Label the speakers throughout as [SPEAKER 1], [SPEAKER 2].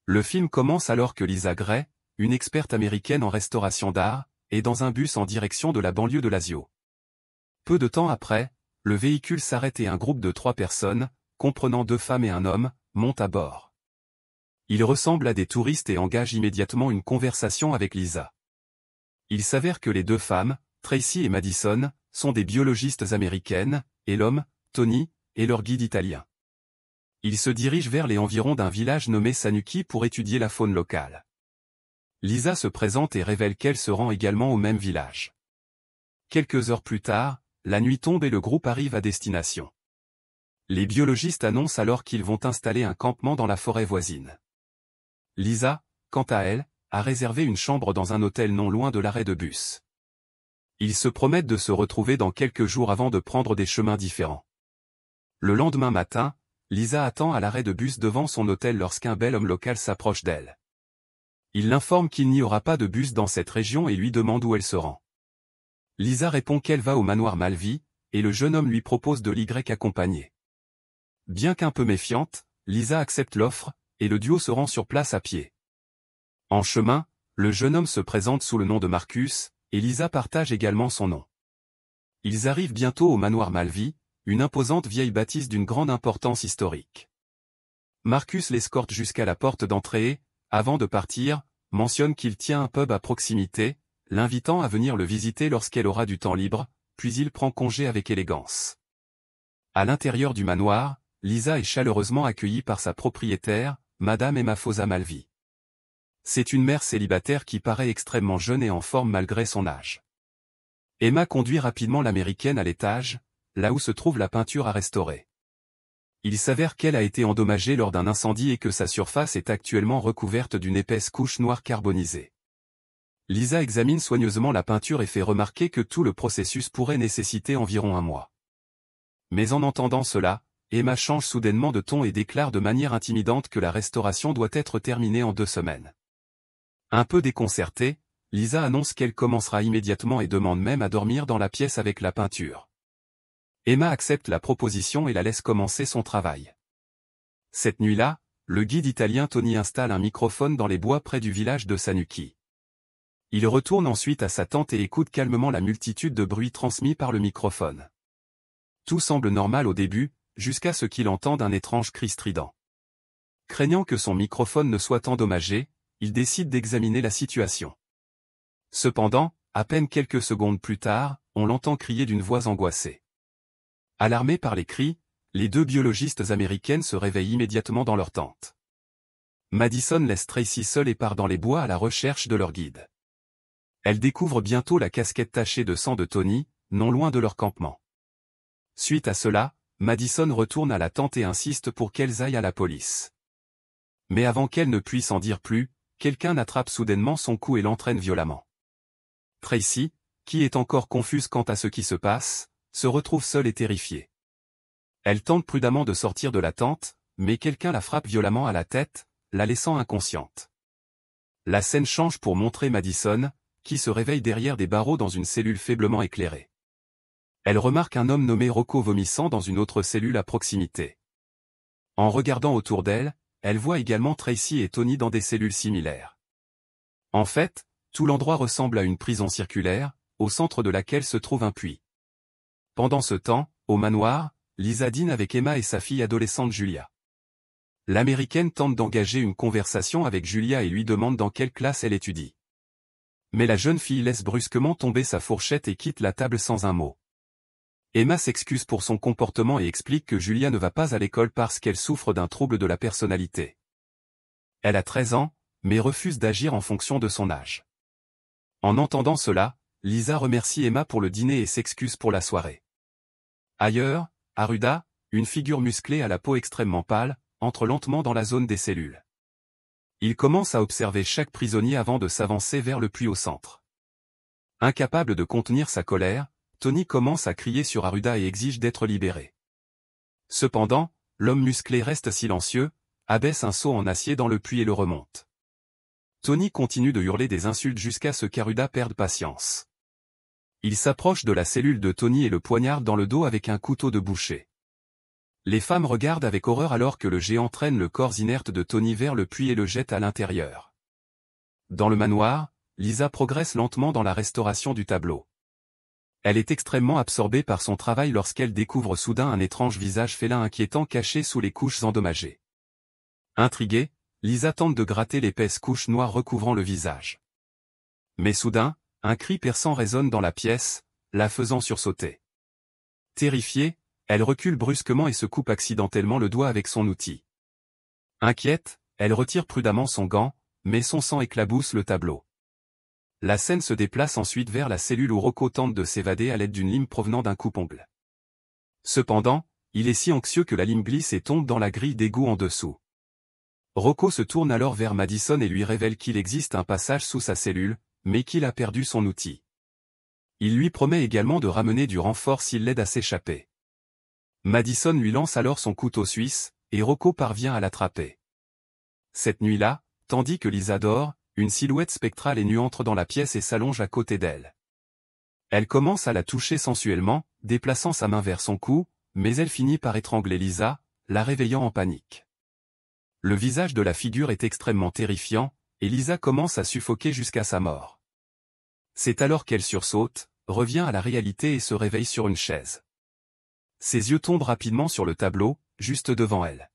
[SPEAKER 1] Le film commence alors que Lisa Gray, une experte américaine en restauration d'art, est dans un bus en direction de la banlieue de Lazio. Peu de temps après, le véhicule s'arrête et un groupe de 3 personnes, comprenant 2 femmes et un homme, monte à bord. Ils ressemblent à des touristes et engagent immédiatement une conversation avec Lisa. Il s'avère que les 2 femmes, Tracy et Madison, sont des biologistes américaines, et l'homme, Tony, est leur guide italien. Ils se dirigent vers les environs d'un village nommé Sanuki pour étudier la faune locale. Lisa se présente et révèle qu'elle se rend également au même village. Quelques heures plus tard, la nuit tombe et le groupe arrive à destination. Les biologistes annoncent alors qu'ils vont installer un campement dans la forêt voisine. Lisa, quant à elle, a réservé une chambre dans un hôtel non loin de l'arrêt de bus. Ils se promettent de se retrouver dans quelques jours avant de prendre des chemins différents. Le lendemain matin, Lisa attend à l'arrêt de bus devant son hôtel lorsqu'un bel homme local s'approche d'elle. Il l'informe qu'il n'y aura pas de bus dans cette région et lui demande où elle se rend. Lisa répond qu'elle va au manoir Malvi, et le jeune homme lui propose de l'y accompagner. Bien qu'un peu méfiante, Lisa accepte l'offre, et le duo se rend sur place à pied. En chemin, le jeune homme se présente sous le nom de Marcus, et Lisa partage également son nom. Ils arrivent bientôt au manoir Malvi, une imposante vieille bâtisse d'une grande importance historique. Marcus l'escorte jusqu'à la porte d'entrée et, avant de partir, mentionne qu'il tient un pub à proximité, l'invitant à venir le visiter lorsqu'elle aura du temps libre, puis il prend congé avec élégance. À l'intérieur du manoir, Lisa est chaleureusement accueillie par sa propriétaire, Madame Emma Fosa Malvi. C'est une mère célibataire qui paraît extrêmement jeune et en forme malgré son âge. Emma conduit rapidement l'américaine à l'étage, là où se trouve la peinture à restaurer. Il s'avère qu'elle a été endommagée lors d'un incendie et que sa surface est actuellement recouverte d'une épaisse couche noire carbonisée. Lisa examine soigneusement la peinture et fait remarquer que tout le processus pourrait nécessiter environ 1 mois. Mais en entendant cela, Emma change soudainement de ton et déclare de manière intimidante que la restauration doit être terminée en 2 semaines. Un peu déconcertée, Lisa annonce qu'elle commencera immédiatement et demande même à dormir dans la pièce avec la peinture. Emma accepte la proposition et la laisse commencer son travail. Cette nuit-là, le guide italien Tony installe un microphone dans les bois près du village de Sanuki. Il retourne ensuite à sa tente et écoute calmement la multitude de bruits transmis par le microphone. Tout semble normal au début, jusqu'à ce qu'il entende un étrange cri strident. Craignant que son microphone ne soit endommagé, il décide d'examiner la situation. Cependant, à peine quelques secondes plus tard, on l'entend crier d'une voix angoissée. Alarmés par les cris, les 2 biologistes américaines se réveillent immédiatement dans leur tente. Madison laisse Tracy seule et part dans les bois à la recherche de leur guide. Elle découvre bientôt la casquette tachée de sang de Tony, non loin de leur campement. Suite à cela, Madison retourne à la tente et insiste pour qu'elles aillent à la police. Mais avant qu'elle ne puisse en dire plus, quelqu'un attrape soudainement son cou et l'entraîne violemment. Tracy, qui est encore confuse quant à ce qui se passe, se retrouve seule et terrifiée. Elle tente prudemment de sortir de la tente, mais quelqu'un la frappe violemment à la tête, la laissant inconsciente. La scène change pour montrer Madison, qui se réveille derrière des barreaux dans une cellule faiblement éclairée. Elle remarque un homme nommé Rocco vomissant dans une autre cellule à proximité. En regardant autour d'elle, elle voit également Tracy et Tony dans des cellules similaires. En fait, tout l'endroit ressemble à une prison circulaire, au centre de laquelle se trouve un puits. Pendant ce temps, au manoir, Lisa dîne avec Emma et sa fille adolescente Julia. L'américaine tente d'engager une conversation avec Julia et lui demande dans quelle classe elle étudie. Mais la jeune fille laisse brusquement tomber sa fourchette et quitte la table sans un mot. Emma s'excuse pour son comportement et explique que Julia ne va pas à l'école parce qu'elle souffre d'un trouble de la personnalité. Elle a 13 ans, mais refuse d'agir en fonction de son âge. En entendant cela, Lisa remercie Emma pour le dîner et s'excuse pour la soirée. Ailleurs, à Ruda, une figure musclée à la peau extrêmement pâle, entre lentement dans la zone des cellules. Il commence à observer chaque prisonnier avant de s'avancer vers le puits au centre. Incapable de contenir sa colère, Tony commence à crier sur Aruda et exige d'être libéré. Cependant, l'homme musclé reste silencieux, abaisse un seau en acier dans le puits et le remonte. Tony continue de hurler des insultes jusqu'à ce qu'Aruda perde patience. Il s'approche de la cellule de Tony et le poignarde dans le dos avec un couteau de boucher. Les femmes regardent avec horreur alors que le géant traîne le corps inerte de Tony vers le puits et le jette à l'intérieur. Dans le manoir, Lisa progresse lentement dans la restauration du tableau. Elle est extrêmement absorbée par son travail lorsqu'elle découvre soudain un étrange visage félin inquiétant caché sous les couches endommagées. Intriguée, Lisa tente de gratter l'épaisse couche noire recouvrant le visage. Mais soudain, un cri perçant résonne dans la pièce, la faisant sursauter. Terrifiée, elle recule brusquement et se coupe accidentellement le doigt avec son outil. Inquiète, elle retire prudemment son gant, mais son sang éclabousse le tableau. La scène se déplace ensuite vers la cellule où Rocco tente de s'évader à l'aide d'une lime provenant d'un coupe-ongle. Cependant, il est si anxieux que la lime glisse et tombe dans la grille d'égout en dessous. Rocco se tourne alors vers Madison et lui révèle qu'il existe un passage sous sa cellule, mais qu'il a perdu son outil. Il lui promet également de ramener du renfort s'il l'aide à s'échapper. Madison lui lance alors son couteau suisse, et Rocco parvient à l'attraper. Cette nuit-là, tandis que Lisa dort, une silhouette spectrale et nue entre dans la pièce et s'allonge à côté d'elle. Elle commence à la toucher sensuellement, déplaçant sa main vers son cou, mais elle finit par étrangler Lisa, la réveillant en panique. Le visage de la figure est extrêmement terrifiant, et Lisa commence à suffoquer jusqu'à sa mort. C'est alors qu'elle sursaute, revient à la réalité et se réveille sur une chaise. Ses yeux tombent rapidement sur le tableau, juste devant elle.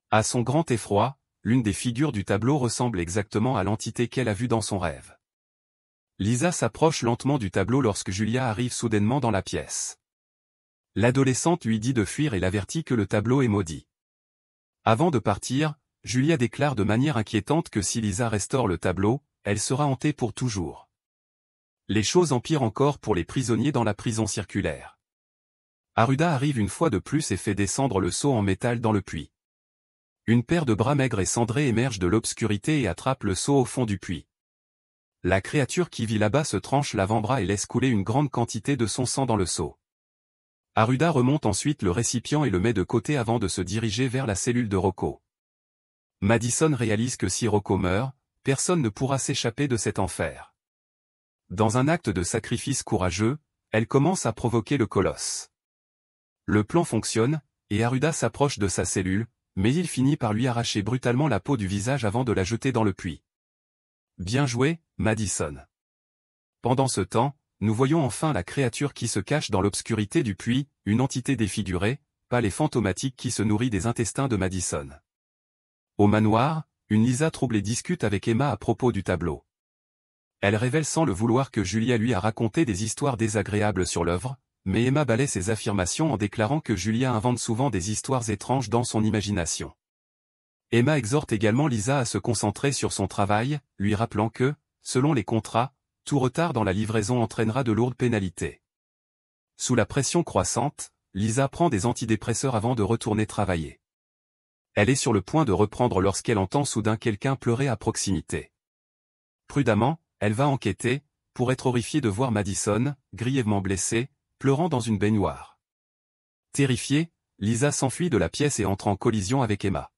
[SPEAKER 1] À son grand effroi, l'une des figures du tableau ressemble exactement à l'entité qu'elle a vue dans son rêve. Lisa s'approche lentement du tableau lorsque Julia arrive soudainement dans la pièce. L'adolescente lui dit de fuir et l'avertit que le tableau est maudit. Avant de partir, Julia déclare de manière inquiétante que si Lisa restaure le tableau, elle sera hantée pour toujours. Les choses empirent encore pour les prisonniers dans la prison circulaire. Aruda arrive une fois de plus et fait descendre le seau en métal dans le puits. Une paire de bras maigres et cendrés émerge de l'obscurité et attrape le seau au fond du puits. La créature qui vit là-bas se tranche l'avant-bras et laisse couler une grande quantité de son sang dans le seau. Aruda remonte ensuite le récipient et le met de côté avant de se diriger vers la cellule de Rocco. Madison réalise que si Rocco meurt, personne ne pourra s'échapper de cet enfer. Dans un acte de sacrifice courageux, elle commence à provoquer le colosse. Le plan fonctionne, et Aruda s'approche de sa cellule, mais il finit par lui arracher brutalement la peau du visage avant de la jeter dans le puits. Bien joué, Madison. Pendant ce temps, nous voyons enfin la créature qui se cache dans l'obscurité du puits, une entité défigurée, pâle et fantomatique qui se nourrit des intestins de Madison. Au manoir, une Lisa troublée discute avec Emma à propos du tableau. Elle révèle sans le vouloir que Julia lui a raconté des histoires désagréables sur l'œuvre, mais Emma balaie ses affirmations en déclarant que Julia invente souvent des histoires étranges dans son imagination. Emma exhorte également Lisa à se concentrer sur son travail, lui rappelant que, selon les contrats, tout retard dans la livraison entraînera de lourdes pénalités. Sous la pression croissante, Lisa prend des antidépresseurs avant de retourner travailler. Elle est sur le point de reprendre lorsqu'elle entend soudain quelqu'un pleurer à proximité. Prudemment, elle va enquêter, pour être horrifiée de voir Madison, grièvement blessée, pleurant dans une baignoire. Terrifiée, Lisa s'enfuit de la pièce et entre en collision avec Emma.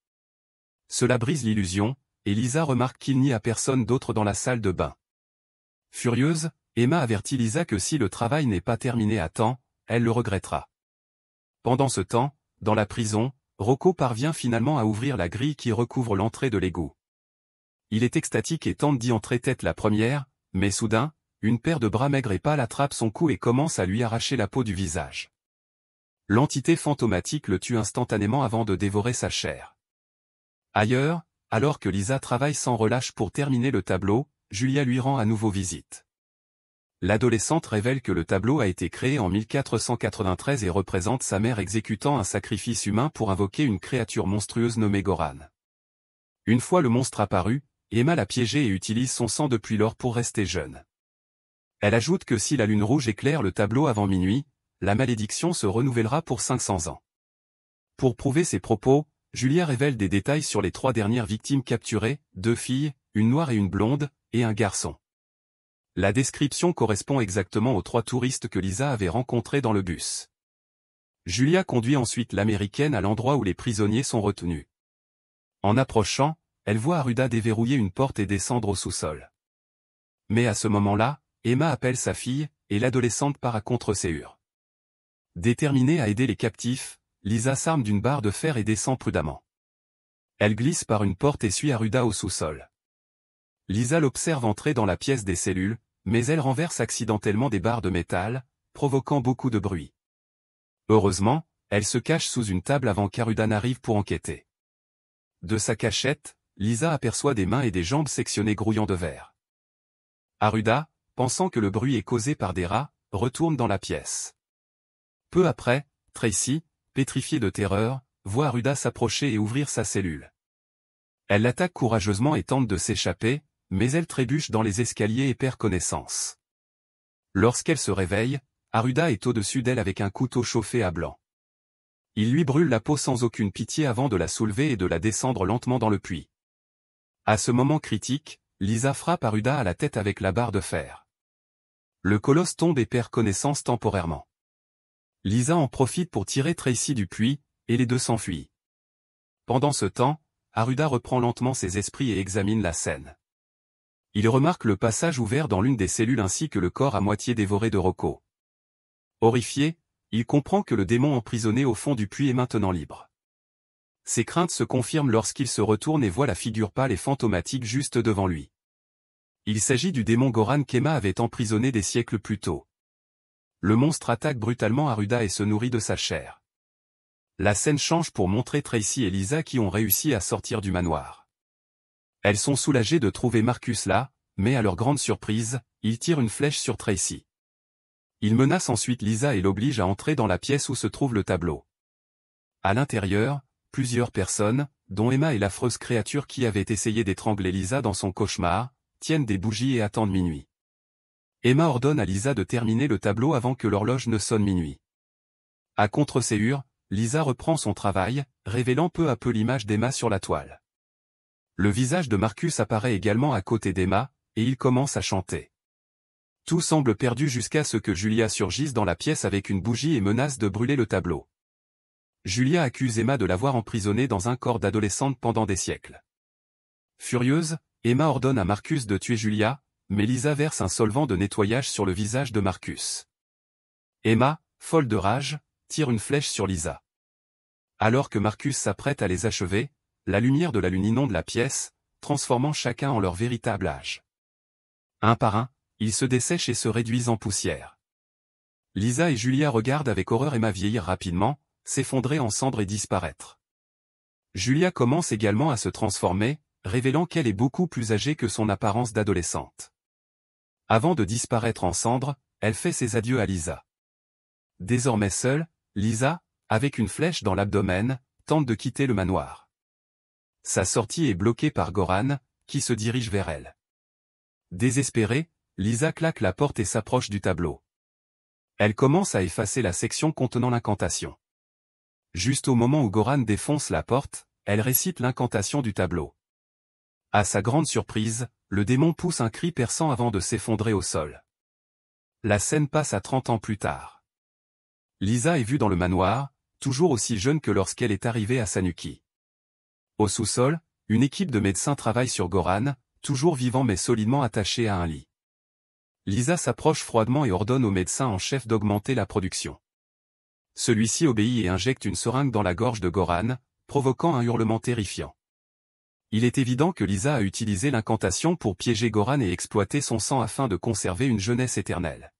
[SPEAKER 1] Cela brise l'illusion, et Lisa remarque qu'il n'y a personne d'autre dans la salle de bain. Furieuse, Emma avertit Lisa que si le travail n'est pas terminé à temps, elle le regrettera. Pendant ce temps, dans la prison, Rocco parvient finalement à ouvrir la grille qui recouvre l'entrée de l'égout. Il est extatique et tente d'y entrer tête la première, mais soudain, une paire de bras maigres et pâles attrape son cou et commence à lui arracher la peau du visage. L'entité fantomatique le tue instantanément avant de dévorer sa chair. Ailleurs, alors que Lisa travaille sans relâche pour terminer le tableau, Julia lui rend à nouveau visite. L'adolescente révèle que le tableau a été créé en 1493 et représente sa mère exécutant un sacrifice humain pour invoquer une créature monstrueuse nommée Goran. Une fois le monstre apparu, Emma l'a piégé et utilise son sang depuis lors pour rester jeune. Elle ajoute que si la lune rouge éclaire le tableau avant minuit, la malédiction se renouvellera pour 500 ans. Pour prouver ses propos, Julia révèle des détails sur les 3 dernières victimes capturées, 2 filles, une noire et une blonde, et un garçon. La description correspond exactement aux 3 touristes que Lisa avait rencontrés dans le bus. Julia conduit ensuite l'américaine à l'endroit où les prisonniers sont retenus. En approchant, elle voit Aruda déverrouiller une porte et descendre au sous-sol. Mais à ce moment-là, Emma appelle sa fille, et l'adolescente part à contre-séhur. Déterminée à aider les captifs, Lisa s'arme d'une barre de fer et descend prudemment. Elle glisse par une porte et suit Aruda au sous-sol. Lisa l'observe entrer dans la pièce des cellules, mais elle renverse accidentellement des barres de métal, provoquant beaucoup de bruit. Heureusement, elle se cache sous une table avant qu'Aruda n'arrive pour enquêter. De sa cachette, Lisa aperçoit des mains et des jambes sectionnées grouillant de verre. Aruda, pensant que le bruit est causé par des rats, retourne dans la pièce. Peu après, Tracy, pétrifiée de terreur, voit Aruda s'approcher et ouvrir sa cellule. Elle l'attaque courageusement et tente de s'échapper, mais elle trébuche dans les escaliers et perd connaissance. Lorsqu'elle se réveille, Aruda est au-dessus d'elle avec un couteau chauffé à blanc. Il lui brûle la peau sans aucune pitié avant de la soulever et de la descendre lentement dans le puits. À ce moment critique, Lisa frappe Aruda à la tête avec la barre de fer. Le colosse tombe et perd connaissance temporairement. Lisa en profite pour tirer Tracy du puits, et les deux s'enfuient. Pendant ce temps, Aruda reprend lentement ses esprits et examine la scène. Il remarque le passage ouvert dans l'une des cellules ainsi que le corps à moitié dévoré de Rocco. Horrifié, il comprend que le démon emprisonné au fond du puits est maintenant libre. Ses craintes se confirment lorsqu'il se retourne et voit la figure pâle et fantomatique juste devant lui. Il s'agit du démon Goran qu'Emma avait emprisonné des siècles plus tôt. Le monstre attaque brutalement Aruda et se nourrit de sa chair. La scène change pour montrer Tracy et Lisa qui ont réussi à sortir du manoir. Elles sont soulagées de trouver Marcus là, mais à leur grande surprise, il tire une flèche sur Tracy. Il menace ensuite Lisa et l'oblige à entrer dans la pièce où se trouve le tableau. À l'intérieur, plusieurs personnes, dont Emma et l'affreuse créature qui avait essayé d'étrangler Lisa dans son cauchemar, tiennent des bougies et attendent minuit. Emma ordonne à Lisa de terminer le tableau avant que l'horloge ne sonne minuit. À contre-séhure, Lisa reprend son travail, révélant peu à peu l'image d'Emma sur la toile. Le visage de Marcus apparaît également à côté d'Emma, et il commence à chanter. Tout semble perdu jusqu'à ce que Julia surgisse dans la pièce avec une bougie et menace de brûler le tableau. Julia accuse Emma de l'avoir emprisonnée dans un corps d'adolescente pendant des siècles. Furieuse, Emma ordonne à Marcus de tuer Julia, mais Lisa verse un solvant de nettoyage sur le visage de Marcus. Emma, folle de rage, tire une flèche sur Lisa. Alors que Marcus s'apprête à les achever, la lumière de la lune inonde la pièce, transformant chacun en leur véritable âge. Un par un, ils se dessèchent et se réduisent en poussière. Lisa et Julia regardent avec horreur Emma vieillir rapidement, s'effondrer en cendres et disparaître. Julia commence également à se transformer, révélant qu'elle est beaucoup plus âgée que son apparence d'adolescente. Avant de disparaître en cendres, elle fait ses adieux à Lisa. Désormais seule, Lisa, avec une flèche dans l'abdomen, tente de quitter le manoir. Sa sortie est bloquée par Goran, qui se dirige vers elle. Désespérée, Lisa claque la porte et s'approche du tableau. Elle commence à effacer la section contenant l'incantation. Juste au moment où Goran défonce la porte, elle récite l'incantation du tableau. À sa grande surprise, le démon pousse un cri perçant avant de s'effondrer au sol. La scène passe à 30 ans plus tard. Lisa est vue dans le manoir, toujours aussi jeune que lorsqu'elle est arrivée à Sanuki. Au sous-sol, une équipe de médecins travaille sur Goran, toujours vivant mais solidement attaché à un lit. Lisa s'approche froidement et ordonne au médecin en chef d'augmenter la production. Celui-ci obéit et injecte une seringue dans la gorge de Goran, provoquant un hurlement terrifiant. Il est évident que Lisa a utilisé l'incantation pour piéger Goran et exploiter son sang afin de conserver une jeunesse éternelle.